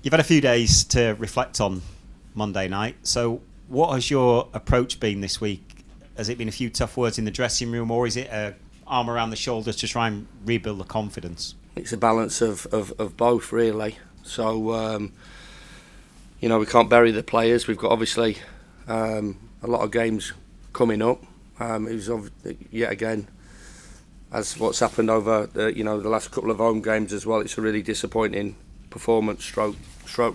You've had a few days to reflect on Monday night. So, what has your approach been this week? Has it been a few tough words in the dressing room, or is it a arm around the shoulders to try and rebuild the confidence? It's a balance of both, really. So, we can't bury the players. We've got obviously a lot of games coming up. It was yet again, as what's happened over the last couple of home games as well. It's a really disappointing performance, stroke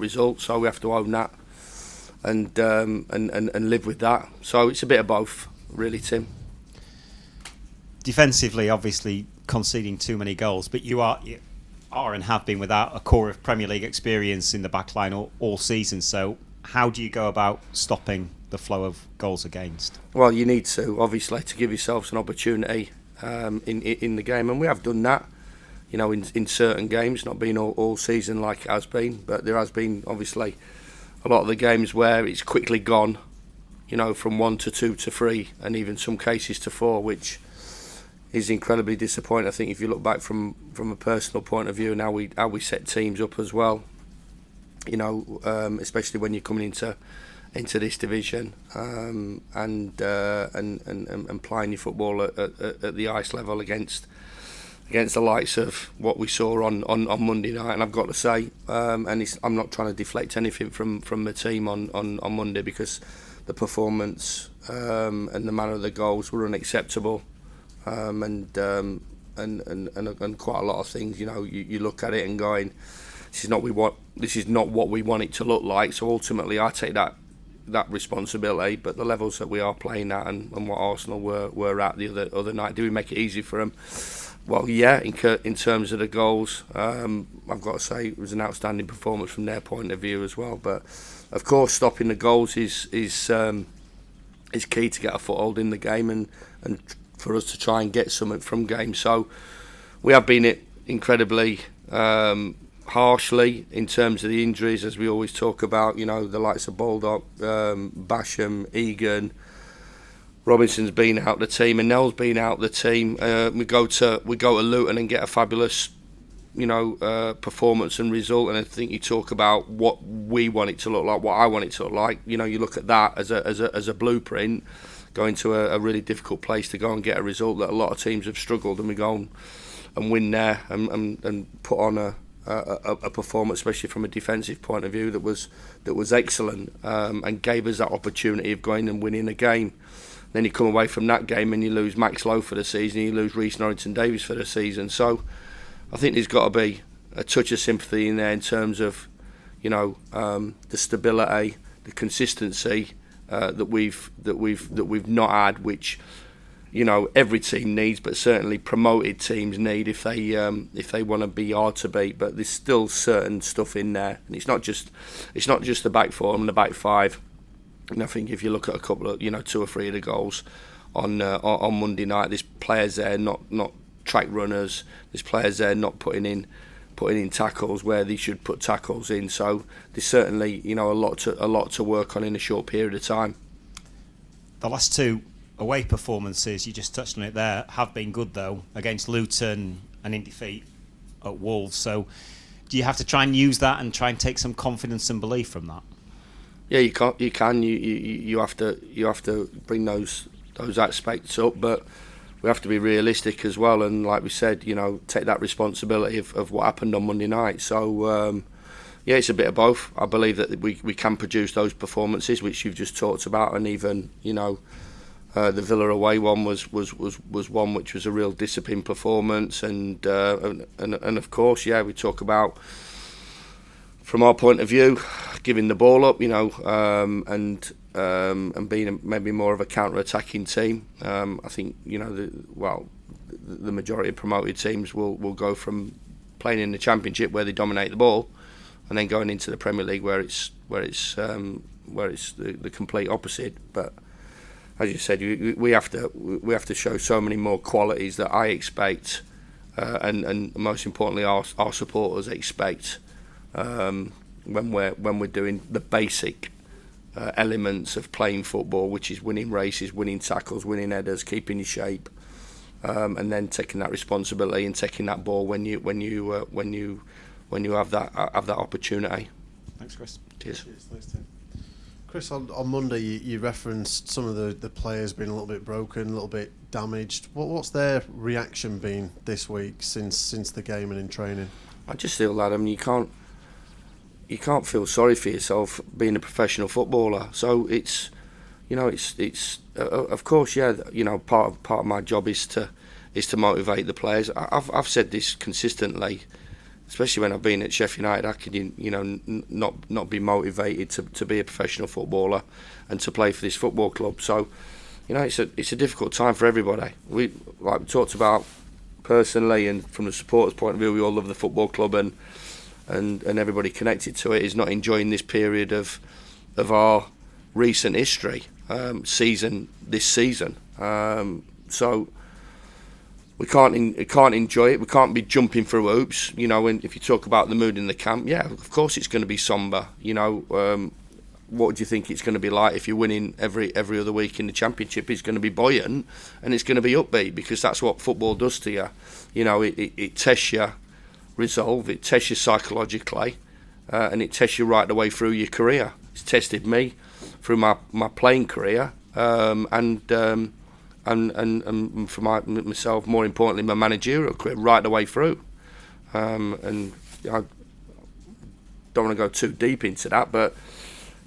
result. So we have to own that and live with that. So it's a bit of both, really, Tim. Defensively, obviously conceding too many goals, but you are and have been without a core of Premier League experience in the back line all season. So how do you go about stopping the flow of goals against? Well, you need to, obviously, to give yourselves an opportunity in the game, and we have done that. In certain games, not been all season like it has been, but there has been obviously a lot of the games where it's quickly gone, from 1 to 2 to 3, and even some cases to 4, which is incredibly disappointing. I think if you look back from a personal point of view and how we set teams up as well, especially when you're coming into this division and playing your football at the ice level against the likes of what we saw on Monday night. And I've got to say, I'm not trying to deflect anything from the team on Monday, because the performance and the manner of the goals were unacceptable. And quite a lot of things, you look at it and going, this is not what we want it to look like. So ultimately, I take that responsibility. But the levels that we are playing at and what Arsenal were at the other night, do we make it easy for them? Well, yeah. In terms of the goals, I've got to say it was an outstanding performance from their point of view as well. But of course, stopping the goals is key to get a foothold in the game and for us to try and get something from games. So we have been it incredibly harshly in terms of the injuries, as we always talk about. The likes of Baldock, Basham, Egan, Robinson's been out the team, and Nell's been out the team. We go to Luton and get a fabulous performance and result. And I think you talk about what we want it to look like, what I want it to look like. You look at that as a blueprint. Going to a really difficult place to go and get a result that a lot of teams have struggled, and we go and win there and put on a performance, especially from a defensive point of view, that was excellent, and gave us that opportunity of going and winning a game. Then you come away from that game and you lose Max Lowe for the season, you lose Reece Norrington-Davies for the season. So I think there's got to be a touch of sympathy in there in terms of the stability, the consistency that we've not had, which every team needs, but certainly promoted teams need if they want to be hard to beat. But there's still certain stuff in there, and it's not just the back four and the back five. And I think if you look at a couple of 2 or 3 of the goals on Monday night, there's players there not track runners. There's players there not putting in tackles where they should put tackles in. So there's certainly a lot to work on in a short period of time. The last 2 away performances, you just touched on it there, have been good though, against Luton and in defeat at Wolves. So do you have to try and use that and try and take some confidence and belief from that? Yeah, you can. You have to bring those aspects up, but we have to be realistic as well, and like we said, take that responsibility of what happened on Monday night. So it's a bit of both. I believe that we can produce those performances which you've just talked about, and even the Villa away one was one which was a real disciplined performance, and of course, we talk about, from our point of view, giving the ball up, and being maybe more of a counter-attacking team. I think the majority of promoted teams will go from playing in the Championship where they dominate the ball, and then going into the Premier League where it's the complete opposite. But as you said, we have to show so many more qualities that I expect, and most importantly our supporters expect. When we're doing the basic elements of playing football, which is winning races, winning tackles, winning headers, keeping your shape, and then taking that responsibility and taking that ball when you have that opportunity. Thanks, Chris. Cheers. Thanks, Tim. Chris, on Monday you referenced some of the players being a little bit broken, a little bit damaged. What's their reaction been this week since the game and in training? I just feel that you can't feel sorry for yourself being a professional footballer. So it's of course, part of my job is to motivate the players. I've said this consistently, especially when I've been at Sheffield United. How can you not be motivated to be a professional footballer and to play for this football club? So, it's a difficult time for everybody. We talked about personally, and from the supporters' point of view, we all love the football club, and everybody connected to it is not enjoying this period of our recent history, this season. So we can't enjoy it. We can't be jumping through hoops. And if you talk about the mood in the camp, yeah, of course it's going to be somber. What do you think it's going to be like if you're winning every other week in the Championship? It's going to be buoyant and it's going to be upbeat, because that's what football does to you. It tests your resolve, it tests you psychologically, and it tests you right the way through your career. It's tested me through my playing career, and for myself, more importantly, my managerial career, right the way through. And I don't want to go too deep into that, but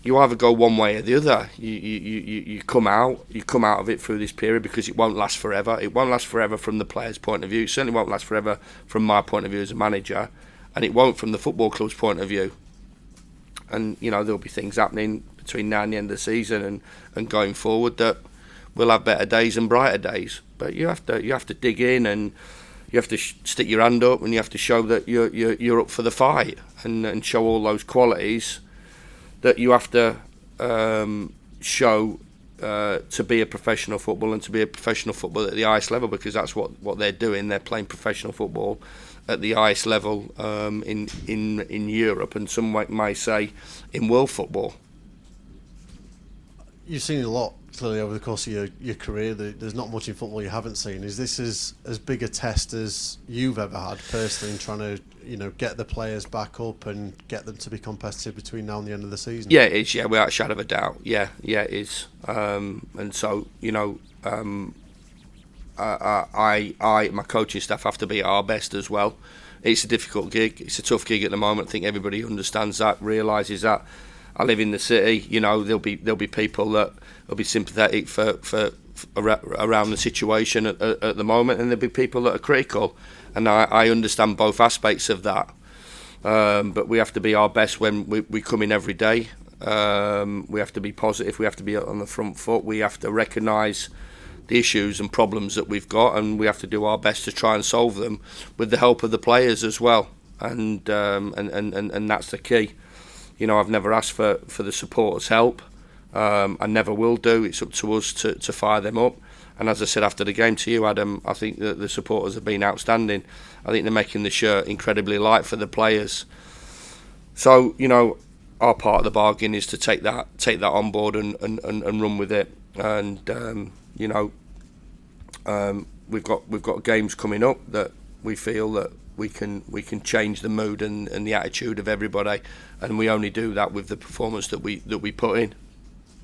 you either go one way or the other. You come out of it through this period, because it won't last forever. It won't last forever from the player's point of view. It certainly won't last forever from my point of view as a manager, and it won't from the football club's point of view. And there'll be things happening between now and the end of the season and going forward that we'll have better days and brighter days. But you have to dig in, and you have to stick your hand up, and you have to show that you're up for the fight, and show all those qualities that you have to show to be a professional football, and to be a professional football at the highest level, because that's what they're doing. They're playing professional football at the highest level in Europe, and some might say in world football. You've seen a lot, clearly, over the course of your career. There's not much in football you haven't seen. Is this as big a test as you've ever had personally in trying to get the players back up and get them to be competitive between now and the end of the season? Yeah, it is. Yeah, without a shadow of a doubt. Yeah, it is. And so my coaching staff have to be at our best as well. It's a difficult gig. It's a tough gig at the moment. I think everybody understands that, realises that. I live in the city. There'll be people that will be sympathetic for around the situation at the moment, and there'll be people that are critical, and I understand both aspects of that. But we have to be our best when we come in every day. We have to be positive. We have to be on the front foot. We have to recognise the issues and problems that we've got, and we have to do our best to try and solve them with the help of the players as well. And that's the key. I've never asked for the supporters' help. I never will do. It's up to us to fire them up. And as I said after the game to you, Adam, I think that the supporters have been outstanding. I think they're making the shirt incredibly light for the players. So, our part of the bargain is to take that on board and run with it. And we've got games coming up that we feel that we can change the mood and the attitude of everybody, and we only do that with the performance that we put in.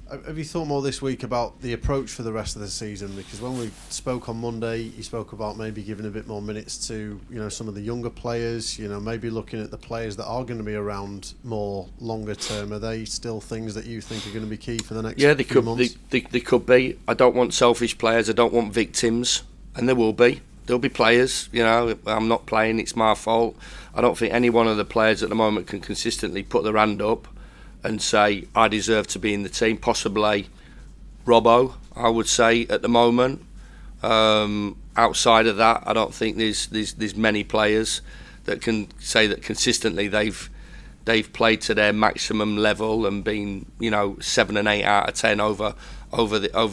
Have you thought more this week about the approach for the rest of the season? Because when we spoke on Monday, you spoke about maybe giving a bit more minutes to some of the younger players. Maybe looking at the players that are going to be around more longer term. Are they still things that you think are going to be key for the next few months? They could be. I don't want selfish players. I don't want victims, and there will be. There'll be players, I'm not playing, it's my fault. I don't think any one of the players at the moment can consistently put their hand up and say, I deserve to be in the team. Possibly Robbo, I would say, at the moment. Outside of that, I don't think there's many players that can say that consistently they've played to their maximum level and been 7 and 8 out of 10 over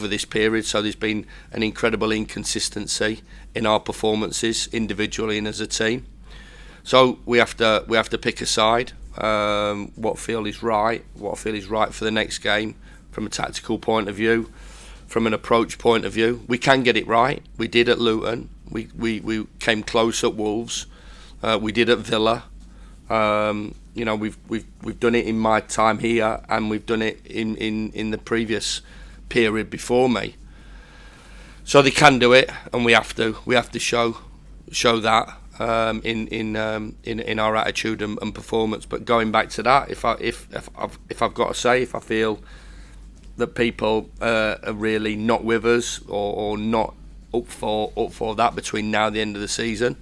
this period. So there's been an incredible inconsistency in our performances individually and as a team. So we have to pick a side. What I feel is right for the next game, from a tactical point of view, from an approach point of view. We can get it right. We did at Luton. We came close at Wolves. We did at Villa. we've done it in my time here, and we've done it in the previous period before me. So they can do it, and we have to show that in our attitude and performance. But going back to that, if I've got to say, if I feel that people are really not with us or not up for that between now and the end of the season,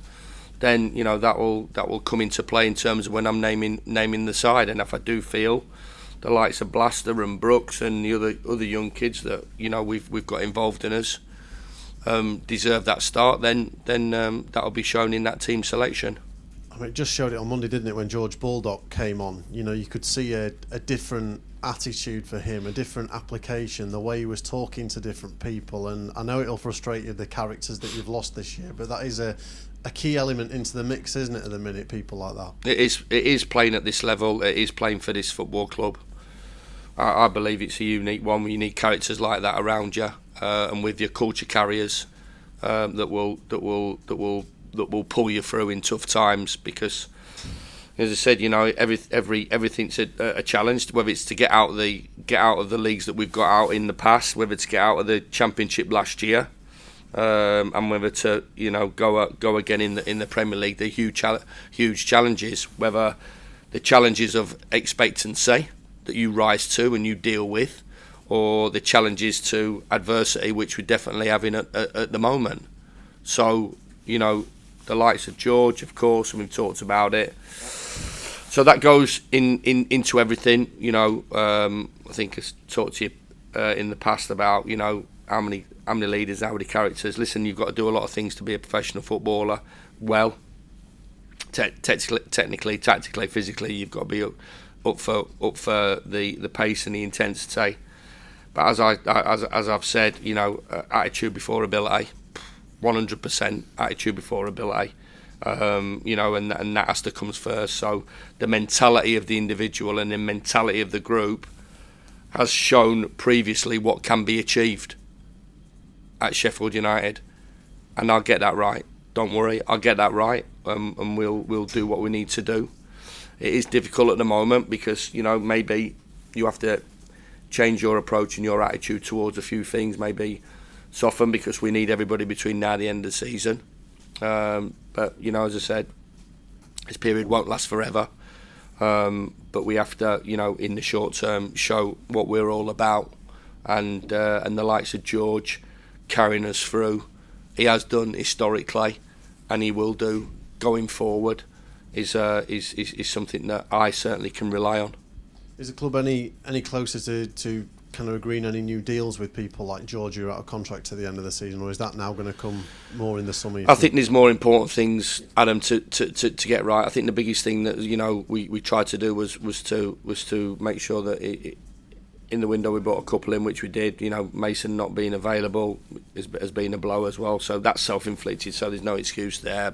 then that will come into play in terms of when I'm naming the side. And if I do feel the likes of Blaster and Brooks and the other young kids that we've got involved in us deserve that start, then that'll be shown in that team selection. I mean, it just showed it on Monday, didn't it, when George Baldock came on? You could see a different attitude for him, a different application, the way he was talking to different people. And I know it'll frustrate you, the characters that you've lost this year, but that is a key element into the mix, isn't it, at the minute, people like that? It is playing at this level. It is playing for this football club. I believe it's a unique one. You need characters like that around you, and with your culture carriers that will pull you through in tough times. Because, as I said, everything's a challenge. Whether it's to get out of the leagues that we've got out in the past, whether it's to get out of the Championship last year, and whether to go again in the Premier League. The huge challenges. Whether the challenges of expectancy that you rise to and you deal with, or the challenges to adversity, which we're definitely having at the moment. So, the likes of George, of course, and we've talked about it. So that goes into everything. I think I talked to you in the past about, how many leaders, how many characters. Listen, you've got to do a lot of things to be a professional footballer. Well, technically, tactically, physically, you've got to be up for the pace and the intensity. But as I've said, attitude before ability, 100% attitude before ability, and that has to come first. So the mentality of the individual and the mentality of the group has shown previously what can be achieved at Sheffield United, and I'll get that right. Don't worry, I'll get that right, and we'll do what we need to do. It is difficult at the moment because maybe you have to change your approach and your attitude towards a few things, maybe soften, because we need everybody between now and the end of the season. But as I said, this period won't last forever. But we have to, in the short term, show what we're all about, and the likes of George carrying us through. He has done historically, and he will do going forward. Is something that I certainly can rely on. Is the club any closer to kind of agreeing any new deals with people like George who are out of contract to the end of the season, or is that now going to come more in the summer? I think there's more important things, Adam, to get right. I think the biggest thing that we tried to do was to make sure that in the window we brought a couple in, which we did. Mason not being available has been a blow as well, so that's self-inflicted. So there's no excuse there.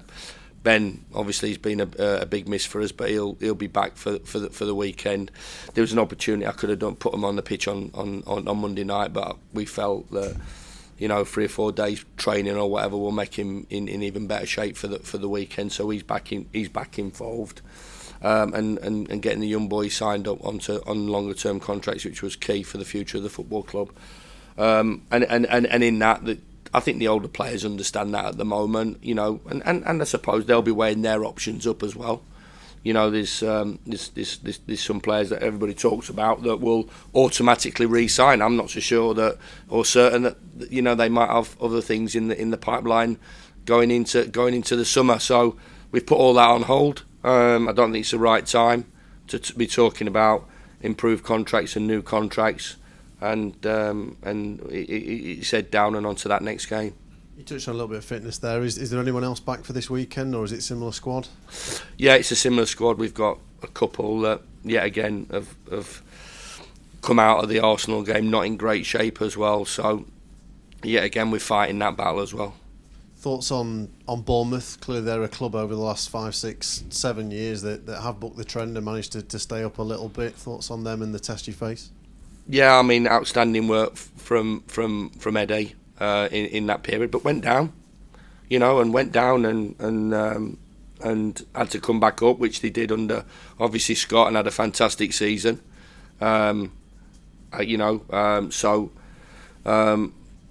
Ben obviously has been a big miss for us, but he'll be back for the weekend. There was an opportunity I could have put him on the pitch on Monday night, but we felt that 3 or 4 days training or whatever will make him in even better shape for the weekend. So he's back involved, and getting the young boys signed up on longer term contracts, which was key for the future of the football club. And in that. I think the older players understand that at the moment, and I suppose they'll be weighing their options up as well. There's some players that everybody talks about that will automatically re-sign. I'm not so sure that, or certain that, they might have other things in the pipeline going into the summer. So we've put all that on hold. I don't think it's the right time to be talking about improved contracts and new contracts. And it's head down and on to that next game. You touched on a little bit of fitness there. Is there anyone else back for this weekend, or is it a similar squad? Yeah, it's a similar squad. We've got a couple that, yet again, have come out of the Arsenal game not in great shape as well. So, yet again, we're fighting that battle as well. Thoughts on Bournemouth? Clearly they're a club over the last 5, 6, 7 years that have bucked the trend and managed to stay up a little bit. Thoughts on them and the test you face? Yeah, I mean, outstanding work from Eddie in that period, but went down, and and had to come back up, which they did under obviously Scott, and had a fantastic season. And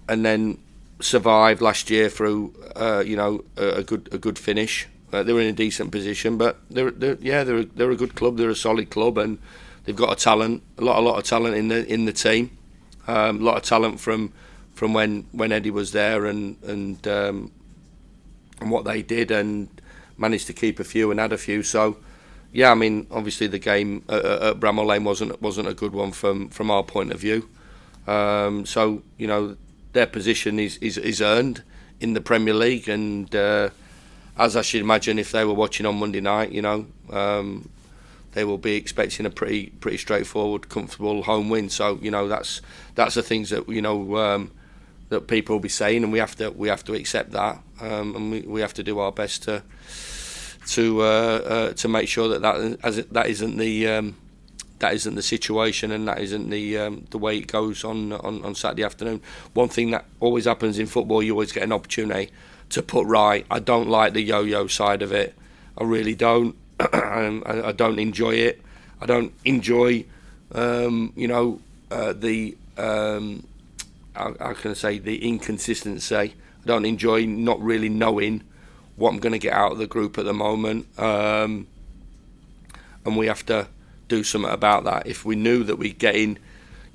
then survived last year through a good finish. They were in a decent position, but they're a good club. They're a solid club, and they've got a lot of talent in the team. A lot of talent from when Eddie was there, and what they did, and managed to keep a few and add a few. So, yeah, I mean, obviously the game at Bramall Lane wasn't a good one from our point of view. So, their position is earned in the Premier League, and as I should imagine, if they were watching on Monday night, they will be expecting a pretty straightforward, comfortable home win. So that's the things that that people will be saying, and we have to accept that, and we have to do our best to make sure that isn't the situation, and that isn't the way it goes on Saturday afternoon. One thing that always happens in football, you always get an opportunity to put right. I don't like the yo-yo side of it. I really don't. I don't enjoy it. I don't enjoy, how can I say, the inconsistency. I don't enjoy not really knowing what I'm going to get out of the group at the moment. And we have to do something about that. If we knew that we're getting,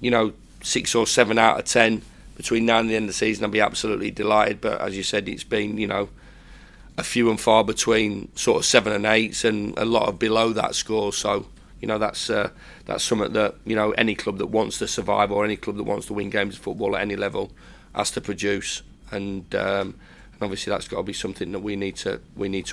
6 or 7 out of 10 between now and the end of the season, I'd be absolutely delighted. But as you said, it's been, a few and far between sort of 7 and 8s, and a lot of below that score. So, that's something that, any club that wants to survive, or any club that wants to win games of football at any level, has to produce. And obviously that's got to be something that we need to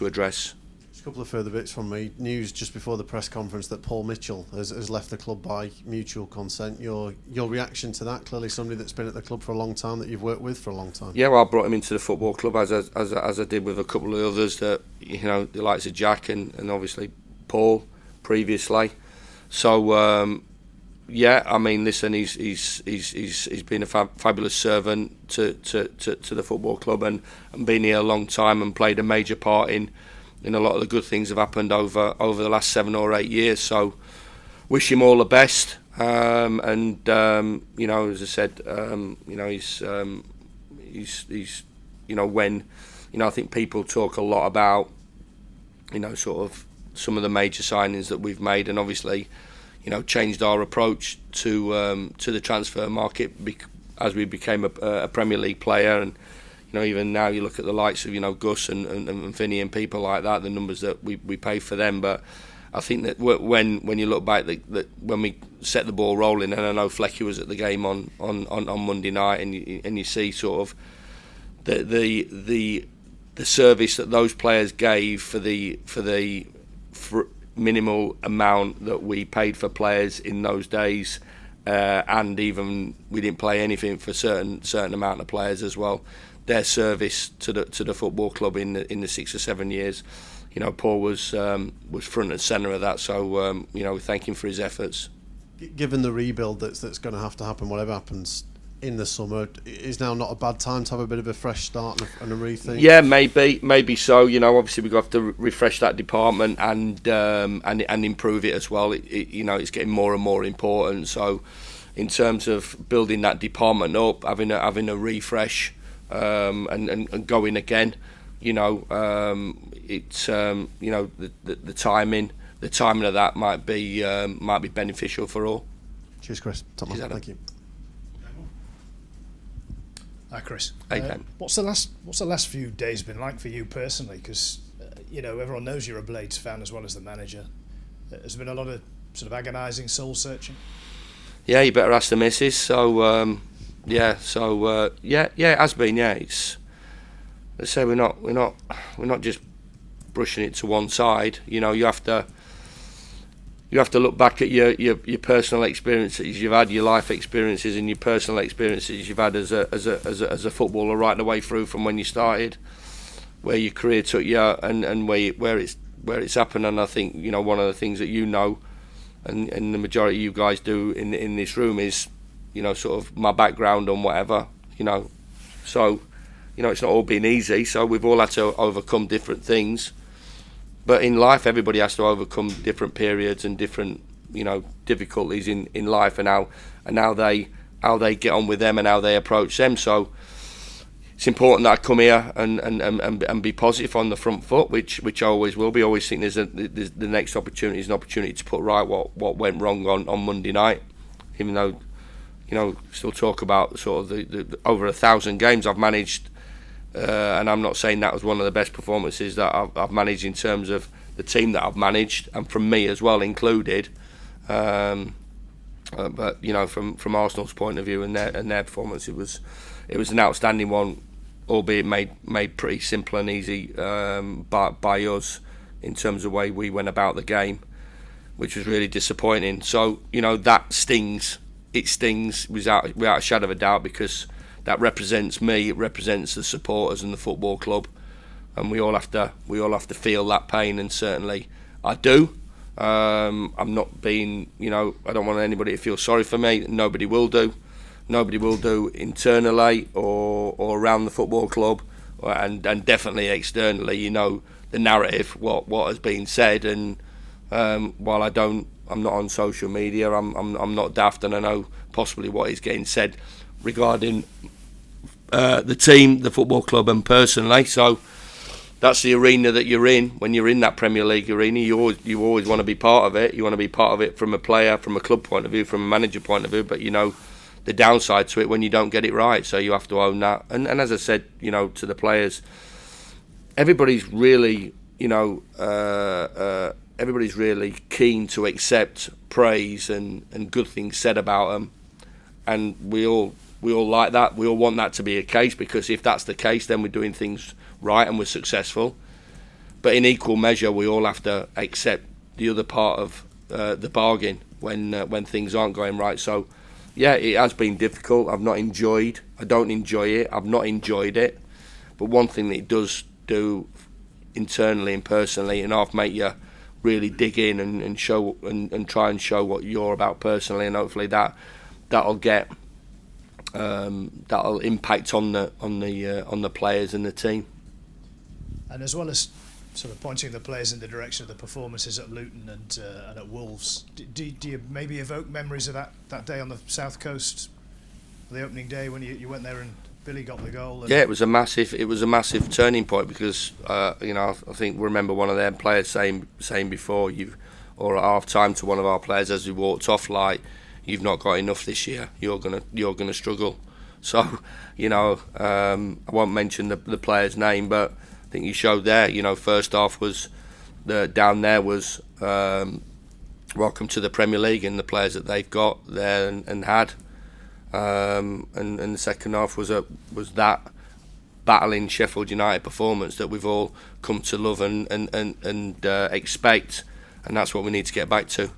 address. Just a couple of further bits from me. News just before the press conference that Paul Mitchell has left the club by mutual consent. Your reaction to that? Clearly somebody that's been at the club for a long time, that you've worked with for a long time. Yeah, well, I brought him into the football club as I did with a couple of others, that the likes of Jack and obviously Paul previously. So yeah, I mean, listen, he's been a fabulous servant to the football club, and been here a long time, and played a major part in a lot of the good things have happened over the last 7 or 8 years. So wish him all the best. And as I said, he's when I think people talk a lot about sort of some of the major signings that we've made, and obviously changed our approach to the transfer market as we became a Premier League player. And even now you look at the likes of Gus and Vinny and people like that, the numbers that we pay for them. But I think that when you look back, that when we set the ball rolling, and I know Flecky was at the game on Monday night, and you see sort of the service that those players gave for the minimal amount that we paid for players in those days, and even we didn't pay anything for certain amount of players as well. Their service to the football club in the 6 or 7 years, Paul was front and centre of that. So we thank him for his efforts. Given the rebuild that's going to have to happen, whatever happens in the summer, is now not a bad time to have a bit of a fresh start and a rethink? Yeah, maybe so. Obviously we've got to refresh that department and improve it as well. It's getting more and more important. So in terms of building that department up, having a refresh, and going again, it's the timing of that might be beneficial for all. Cheers, Chris. Top man. Thank you. Hi, Chris. Hey, what's the last few days been like for you personally? Because everyone knows you're a Blades fan as well as the manager. Has there been a lot of sort of agonising, soul searching? Yeah, you better ask the missus. So yeah, it has been. Yeah, it's, let's say we're not just brushing it to one side. You have to look back at your personal experiences you've had, your life experiences, and your personal experiences you've had as a footballer right the way through from when you started, where your career took you, and where it's happened. And I think one of the things that and the majority of you guys do in this room is sort of my background and whatever. So it's not all been easy. So we've all had to overcome different things. But in life, everybody has to overcome different periods and different, difficulties in life, and how they get on with them and how they approach them. So it's important that I come here and be positive on the front foot, which I always will be. I always think there's the next opportunity is an opportunity to put right what went wrong on Monday night. Even though, still talk about sort of the over 1,000 games I've managed. And I'm not saying that was one of the best performances that I've managed in terms of the team that I've managed, and from me as well included. But from Arsenal's point of view and their performance, it was an outstanding one, albeit made pretty simple and easy by us in terms of the way we went about the game, which was really disappointing. So that stings. It stings without a shadow of a doubt, because that represents me. It represents the supporters and the football club, and we all have to feel that pain. And certainly, I do. I'm not being, I don't want anybody to feel sorry for me. Nobody will do. Nobody will do internally or around the football club, and definitely externally. The narrative, what has been said, and while I'm not on social media. I'm not daft, and I know possibly what is getting said regarding the team, the football club, and personally. So that's the arena that you're in. When you're in that Premier League arena, you always want to be part of it. You want to be part of it from a player, from a club point of view, from a manager point of view. But the downside to it when you don't get it right. So you have to own that. And as I said, to the players, everybody's really, everybody's really keen to accept praise and good things said about them, and we all like that. We all want that to be a case, because if that's the case, then we're doing things right and we're successful. But in equal measure, we all have to accept the other part of the bargain when things aren't going right. So yeah, it has been difficult. I don't enjoy it. I've not enjoyed it. But one thing that it does do internally and personally, and I've made you really dig in and show and try and show what you're about personally, and hopefully that'll impact on the players and the team. And as well as sort of pointing the players in the direction of the performances at Luton and at Wolves, do you maybe evoke memories of that day on the South Coast, the opening day when you went there and Billy got the goal? Yeah, it was a massive turning point, because I think remember one of their players saying before or at half time to one of our players as we walked off, like, you've not got enough this year. You're gonna struggle. So I won't mention the player's name, but I think you showed there. First half was down there was welcome to the Premier League and the players that they've got there and had. And the second half was that battling Sheffield United performance that we've all come to love and expect, and that's what we need to get back to.